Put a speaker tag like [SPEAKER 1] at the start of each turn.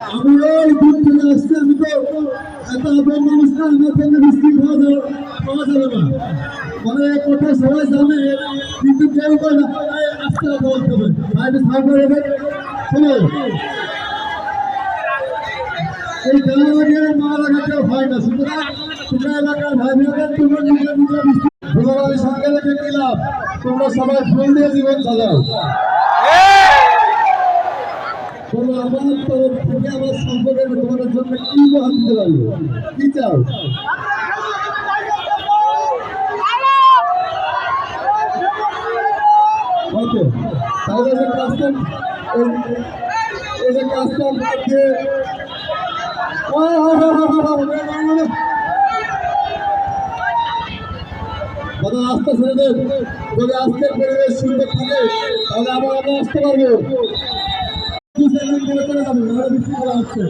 [SPEAKER 1] আমি এই দূর থেকে আসছি, আমি তো এত আপন মানুষ না, আমার সঙ্গে বৃষ্টি পাওয়া যাবে না। মানে এক কথা সবাই জানে, কিন্তু কেউ করে না, আসতে কথা বলতে হবে। ভাইটা সামনে রেখে শোনো, এই দেওয়াকে মারা কেউ হয় না, সুতরাং তোমরা এলাকার ভাই বোনেদের তোমরা নিজের নিজের বৃষ্টি ভোলাবাড়ির সঙ্গে রেখে কি লাভ? তোমরা সবাই ফুল দিয়ে জীবন সাজাও। আমার তরফ থেকে আমার সম্পর্কের তোমাদের জন্য কি উপহার দিতে পারবো, কি চাও? ওকে, তাহলে যে কাজটা এই যে কাজটা রাস্তা ছেড়ে দেন। যদি আজকের পরিবেশ সুন্দর থাকে তাহলে আবার আমরা আসতে পারবো। চলে যাবো, বৃষ্টি করা হচ্ছে।